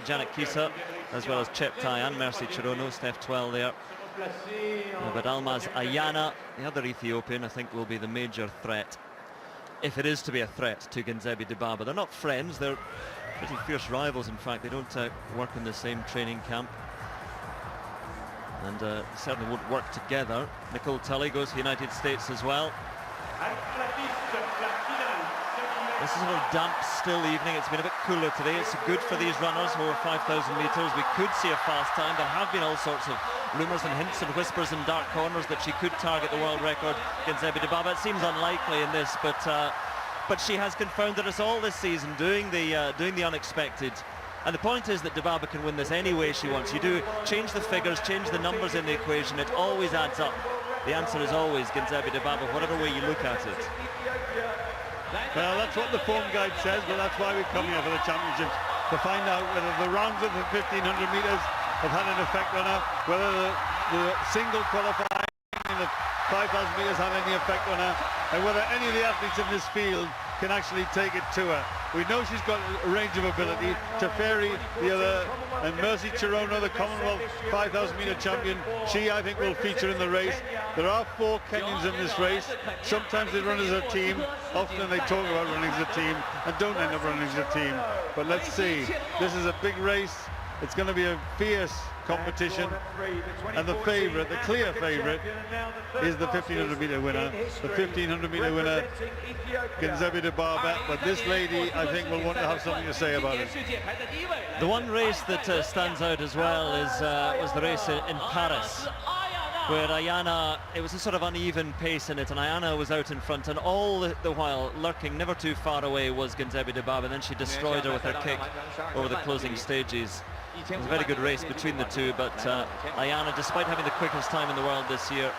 Janet Kisa, as well as Cheptai and Mercy Chirono, Steph 12 there. But Almaz Ayana, the other Ethiopian, I think will be the major threat, if it is to be a threat to Genzebi Dibaba. They're not friends, they're pretty fierce rivals. In fact, they don't work in the same training camp, and certainly won't work together. Nicole Tully goes to the United States as well. This is a little damp, still evening. It's been a bit cooler today. It's good for these runners over 5,000 metres. We could see a fast time. There have been all sorts of rumours and hints and whispers in dark corners that she could target the world record, Genzebi Dibaba. It seems unlikely in this, but she has confounded us all this season, doing the unexpected. And the point is that Dibaba can win this any way she wants. You do change the figures, change the numbers in the equation, it always adds up. The answer is always Genzebi Dibaba, whatever way you look at it. Well, that's what the form guide says, but that's why we're coming here for the championships, to find out whether the rounds of the 1,500 metres have had an effect on her, whether the single qualifying in the 5,000 metres had any effect on her, and whether any of the athletes in this field can actually take it to her. We know she's got a range of ability. Teferi, the other, and Mercy Chirono, the Commonwealth 5,000 metre champion, she, I think, will feature in the race. There are 4 Kenyans in this race. Sometimes they run as a team. Often they talk about running as a team and don't end up running as a team. But let's see. This is a big race. It's going to be a fierce competition, and the favourite, the clear favourite, is the 1,500 metre winner. The 1,500 metre winner, Genzebi Dibaba. But this lady, I think, will want to have something to say about it. The one race that stands out as well was the race in Paris, where Ayana, it was a sort of uneven pace in it, and Ayana was out in front, and all the while lurking never too far away was Genzebi Dibaba, and then she destroyed her with her kick over the closing stages. It was a very good race between the two, but Ayana, despite having the quickest time in the world this year,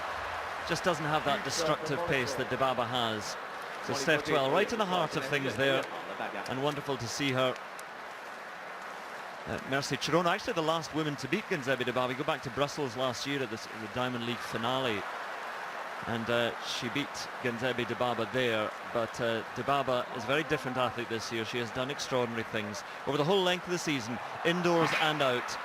just doesn't have that destructive pace that Dibaba has. So Steph 12 right in the heart of things there, and wonderful to see her. Mercy Chirono, actually the last woman to beat Genzebi Dibaba. Go back to Brussels last year at the Diamond League finale, and she beat Genzebi Dibaba there. But Dibaba is a very different athlete this year. She has done extraordinary things over the whole length of the season, indoors and out.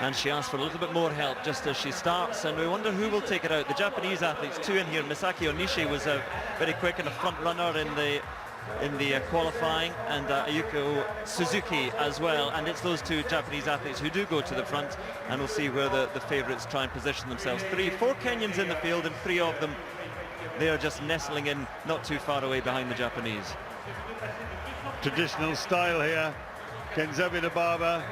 And she asked for a little bit more help just as she starts, and we wonder who will take it out. The Japanese athletes, 2 in here. Misaki Onishi was very quick and a front runner in the qualifying, and Ayuko Suzuki as well, and it's those 2 Japanese athletes who do go to the front, and we'll see where the favourites try and position themselves. 4 Kenyans in the field, and 3 of them, they are just nestling in not too far away behind the Japanese. Traditional style here. Genzebi Dibaba,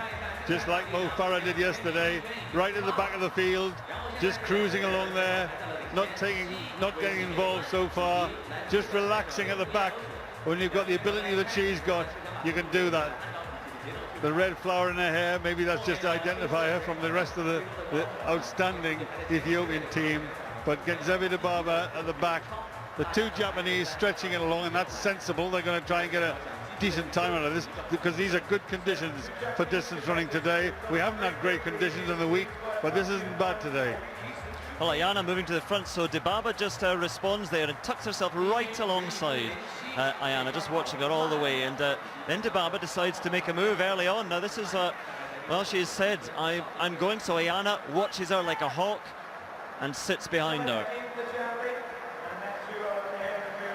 just like Mo Farah did yesterday, right at the back of the field, just cruising along there, not getting involved so far, just relaxing at the back. When you've got the ability that she's got, you can do that. The red flower in her hair, maybe that's just to identify her from the rest of the outstanding Ethiopian team. But Genzebi Dibaba at the back, the 2 Japanese stretching it along, and that's sensible. They're going to try and get a decent time out of this, because these are good conditions for distance running today. We haven't had great conditions in the week, but this isn't bad today. Well, Ayana moving to the front, so Dibaba just responds there and tucks herself right alongside Ayana, just watching her all the way, and then Dibaba decides to make a move early on. Now this is, well, she has said, I'm going, so Ayana watches her like a hawk and sits behind her.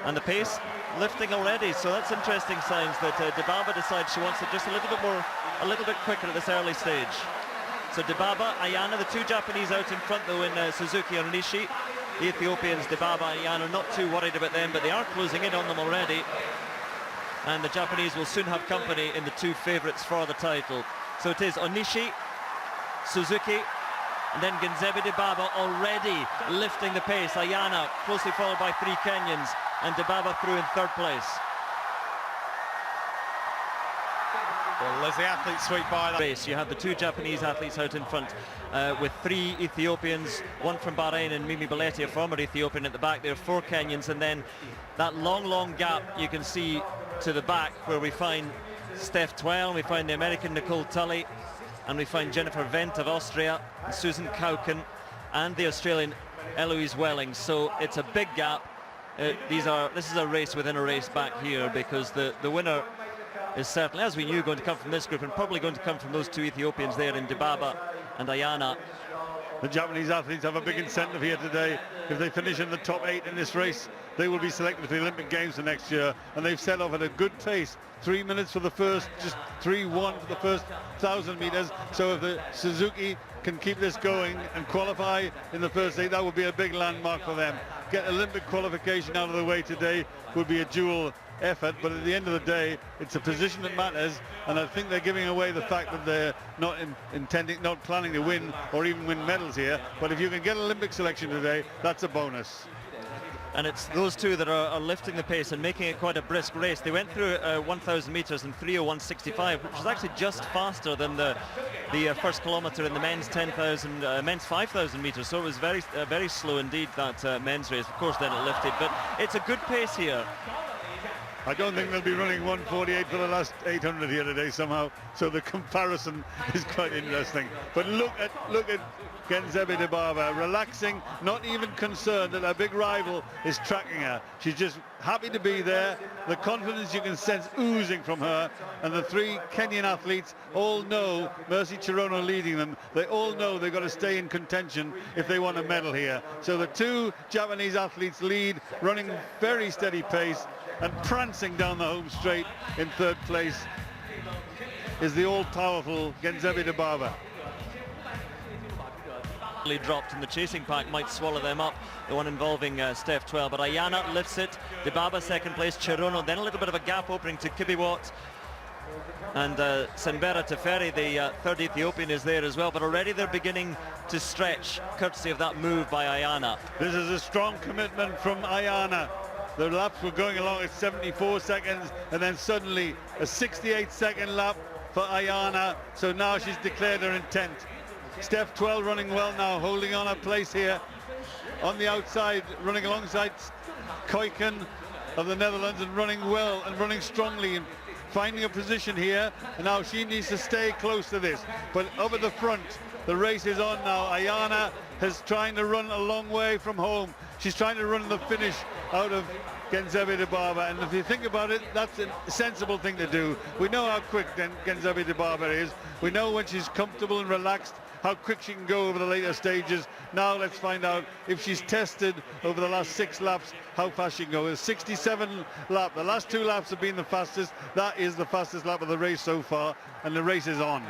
And the pace lifting already, so that's interesting signs that Dibaba decides she wants it just a little bit quicker at this early stage. So Dibaba, Ayana, the 2 Japanese out in front though in Suzuki and Nishi. The Ethiopians, Dibaba and Ayana, not too worried about them, but they are closing in on them already. And the Japanese will soon have company in the 2 favourites for the title. So it is Onishi, Suzuki, and then Genzebi Dibaba already lifting the pace. Ayana closely followed by 3 Kenyans, and Dibaba through in 3rd place. Well, as the athletes sweep by that race, you have the 2 Japanese athletes out in front with 3 Ethiopians, 1 from Bahrain and Mimi Baleti, a former Ethiopian, at the back. There are 4 Kenyans, and then that long gap you can see to the back where we find Steph 12, we find the American Nicole Tully, and we find Jennifer Wendt of Austria, and Susan Kauken, and the Australian Eloise Welling. So it's a big gap. This is a race within a race back here, because the winner is certainly, as we knew, going to come from this group, and probably going to come from those two Ethiopians there in Dibaba and Ayana. The Japanese athletes have a big incentive here today. If they finish in the top 8 in this race, they will be selected for the Olympic Games for next year, and they've set off at a good pace. 3 minutes for the first, just 3:1 for the first 1,000 meters. So if the Suzuki can keep this going and qualify in the first 8, that would be a big landmark for them. Get Olympic qualification out of the way today would be a dual effort, but at the end of the day, it's a position that matters, and I think they're giving away the fact that they're not planning to win or even win medals here. But if you can get Olympic selection today, that's a bonus. And it's those two that are lifting the pace and making it quite a brisk race. They went through 1,000 meters in 3:01.65, which was actually just faster than the first kilometer in the men's 10,000, men's 5,000 meters. So it was very slow indeed, that men's race. Of course, then it lifted, but it's a good pace here. I don't think they'll be running 1:48 for the last 800 here today somehow. So the comparison is quite interesting. But look at Genzebe Dibaba, relaxing, not even concerned that her big rival is tracking her. She's just happy to be there. The confidence you can sense oozing from her. And the three Kenyan athletes all know, Mercy Chirono leading them, they all know they've got to stay in contention if they want a medal here. So the two Japanese athletes lead, running very steady pace, and prancing down the home straight in third place is the all-powerful Genzebe Dibaba. Dropped, and the chasing pack might swallow them up, the one involving Steph 12, but Ayana lifts it. Dibaba second place, Chirono, then a little bit of a gap opening to Kibiwot, and Senbera Teferi, the third Ethiopian, is there as well, but already they're beginning to stretch courtesy of that move by Ayana. This is a strong commitment from Ayana. The laps were going along at 74 seconds, and then suddenly a 68-second lap for Ayana, so now she's declared her intent. Steph 12 running well now, holding on her place here on the outside, running alongside Kuiken of the Netherlands, and running well and running strongly and finding a position here. And now she needs to stay close to this. But up at the front, the race is on now. Ayana is trying to run a long way from home. She's trying to run the finish out of Genzebe Dibaba, and if you think about it, that's a sensible thing to do. We know how quick Genzebe Dibaba is. We know when she's comfortable and relaxed how quick she can go over the later stages. Now let's find out if she's tested over the last 6 laps how fast she can go. It's 67 lap. The last 2 laps have been the fastest. That is the fastest lap of the race so far, and the race is on.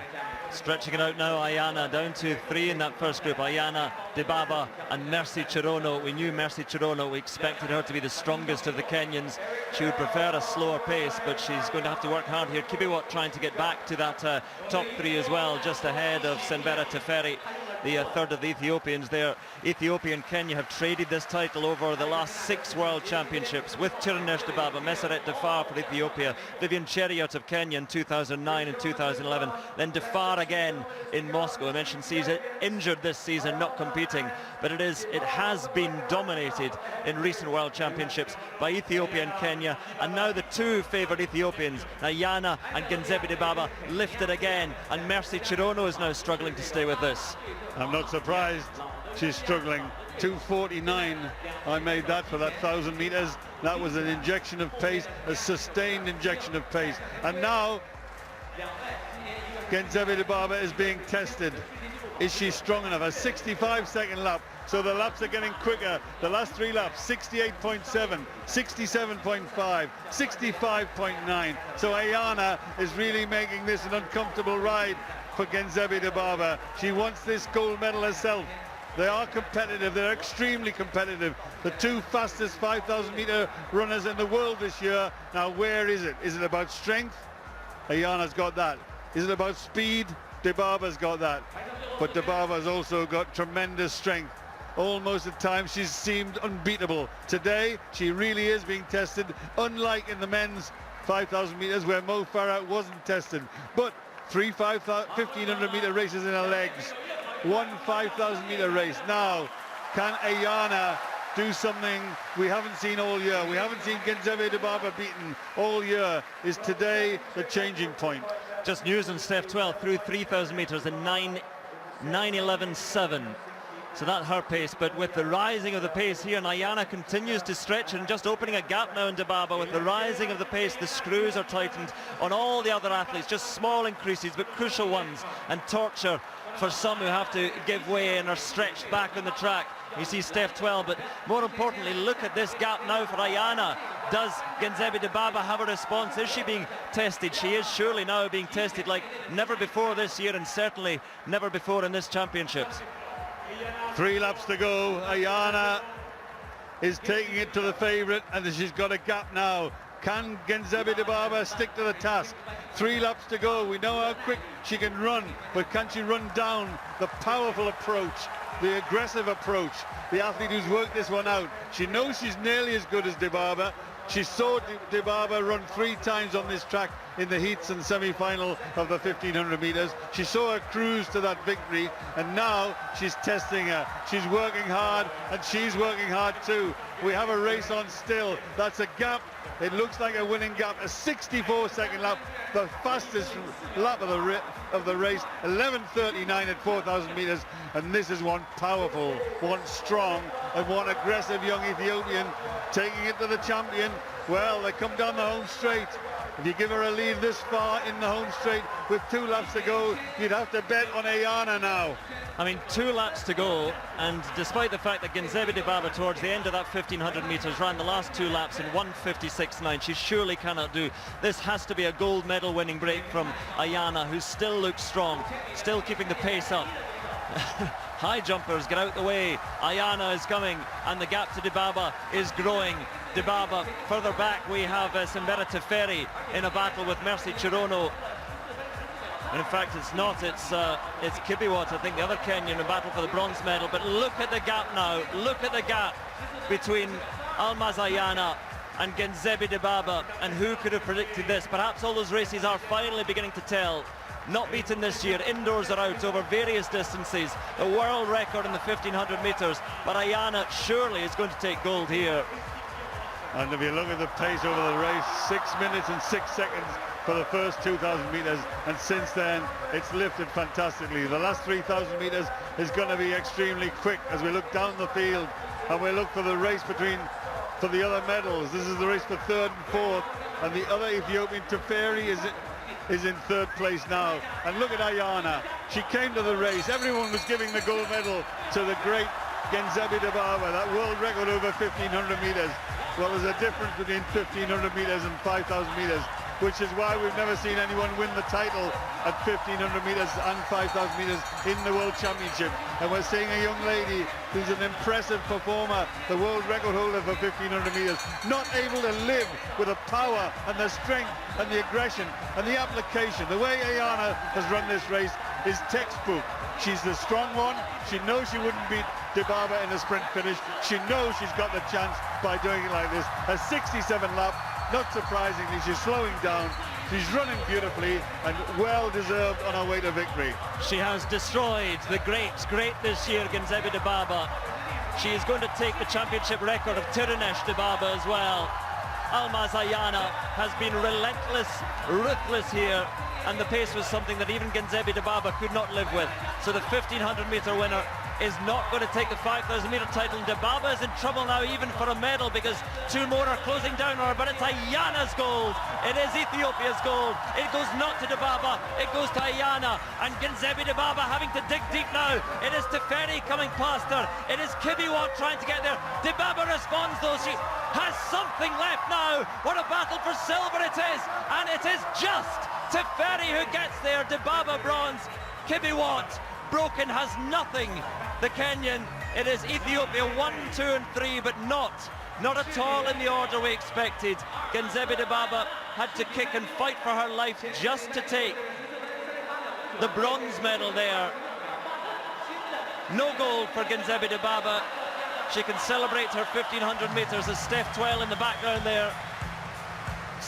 Stretching it out now, Ayana down to 3 in that first group. Ayana, Dibaba and Mercy Chirono. We knew Mercy Chirono, we expected her to be the strongest of the Kenyans. She would prefer a slower pace, but she's going to have to work hard here. Kibiwot trying to get back to that top 3 as well, just ahead of Senbera Teferi, the third of the Ethiopians there. Ethiopia and Kenya have traded this title over the last 6 World Championships, with Tirunesh Dibaba, Meseret Defar for Ethiopia, Vivian Cheriot of Kenya in 2009 and 2011, then Defar again in Moscow. I mentioned she's injured this season, not competing, but it has been dominated in recent World Championships by Ethiopia and Kenya, and now the two favoured Ethiopians, Ayana and Genzebe Dibaba, lifted again, and Mercy Chirono is now struggling to stay with this. I'm not surprised she's struggling. 2:49, I made that for that 1,000 meters. That was an injection of pace, a sustained injection of pace. And now Genzebe Dibaba is being tested. Is she strong enough? A 65-second lap, so the laps are getting quicker. The last 3 laps, 68.7, 67.5, 65.9. So Ayana is really making this an uncomfortable ride for Genzebe Dibaba. She wants this gold medal herself. They are competitive, they're extremely competitive. The 2 fastest 5,000 meter runners in the world this year. Now where is it? Is it about strength? Ayana's got that. Is it about speed? Dibaba's got that. But Dibaba's also got tremendous strength. Almost at times she's seemed unbeatable. Today she really is being tested, unlike in the men's 5,000 meters where Mo Farah wasn't tested. But 3 1,500 meter races in her legs, 1 5,000 meter race. Now, can Ayana do something we haven't seen all year? We haven't seen Genzebe Dibaba beaten all year. Is today the changing point? Just news on Steph 12 through 3,000 meters in 9:11.7. So that's her pace, but with the rising of the pace here, Ayana continues to stretch and just opening a gap now in Dibaba. With the rising of the pace, the screws are tightened on all the other athletes, just small increases but crucial ones, and torture for some who have to give way and are stretched back on the track. You see Steph 12, but more importantly, look at this gap now for Ayana. Does Genzebe Dibaba have a response? Is she being tested? She is surely now being tested like never before this year, and certainly never before in this championships. 3 laps to go. Ayana is taking it to the favourite, and she's got a gap now. Can Genzebe Dibaba stick to the task? 3 laps to go. We know how quick she can run, but can she run down the powerful approach, the aggressive approach, the athlete who's worked this one out? She knows she's nearly as good as Dibaba. She saw Dibaba run 3 times on this track in the heats and semi-final of the 1500 meters. She saw her cruise to that victory, and now she's testing her. She's working hard, and she's working hard too. We have a race on still. That's a gap. It looks like a winning gap. A 64-second lap, the fastest lap of the race. 11:39 at 4,000 meters, and this is one powerful, one strong, and one aggressive young Ethiopian taking it to the champion. Well, they come down the home straight. If you give her a lead this far in the home straight with 2 laps to go, you'd have to bet on Ayana now. I mean, 2 laps to go, and despite the fact that Genzebe Dibaba towards the end of that 1500 meters ran the last 2 laps in 1:56.9, she surely cannot do. This has to be a gold medal winning break from Ayana, who still looks strong, still keeping the pace up. High jumpers, get out the way. Ayana is coming, and the gap to Dibaba is growing. Dibaba further back, we have Simbera Teferi in a battle with Mercy Chirono. And in fact, it's not, it's Kibiwot, I think, the other Kenyan in battle for the bronze medal. But look at the gap now, look at the gap between Almaz Ayana and Genzebe Dibaba, and who could have predicted this? Perhaps all those races are finally beginning to tell. Not beaten this year, indoors or out, over various distances. The world record in the 1500 meters, but Ayana surely is going to take gold here. And if you look at the pace over the race, 6 minutes and 6 seconds for the first 2,000 meters, and since then it's lifted fantastically. The last 3,000 meters is going to be extremely quick as we look down the field and we look for the race for the other medals. This is the race for 3rd and 4th, and the other Ethiopian, Teferi, is in 3rd place now. And look at Ayana. She came to the race. Everyone was giving the gold medal to the great Genzebe Dibaba, that world record over 1,500 meters. Well, there's a difference between 1,500 meters and 5,000 meters, which is why we've never seen anyone win the title at 1,500 meters and 5,000 meters in the World Championship. And we're seeing a young lady who's an impressive performer, the world record holder for 1,500 meters, not able to live with the power and the strength and the aggression and the application. The way Ayana has run this race is textbook. She's the strong one. She knows she wouldn't beat Dibaba in a sprint finish. She knows she's got the chance by doing it like this. A 67 lap, not surprisingly, she's slowing down. She's running beautifully and well deserved on her way to victory. She has destroyed the great this year, Genzebe Dibaba. She is going to take the championship record of Tirunesh Dibaba as well. Almaz Ayana has been relentless, ruthless here, and the pace was something that even Genzebe Dibaba could not live with. So the 1,500 meter winner is not going to take the 5,000 meter title. Dibaba is in trouble now even for a medal, because 2 more are closing down on her, but it's Ayana's gold. It is Ethiopia's gold. It goes not to Dibaba, it goes to Ayana, and Genzebe Dibaba having to dig deep now. It is Teferi coming past her. It is Kibiwot trying to get there. Dibaba responds though. She has something left now. What a battle for silver it is, and it is just Teferi who gets there. Dibaba bronze, Kibiwot broken, has nothing. The Kenyan, it is Ethiopia 1, 2 and 3, but not at all in the order we expected. Genzebe Dibaba had to kick and fight for her life just to take the bronze medal there. No gold for Genzebe Dibaba. She can celebrate her 1,500 meters as Steph 12 in the background there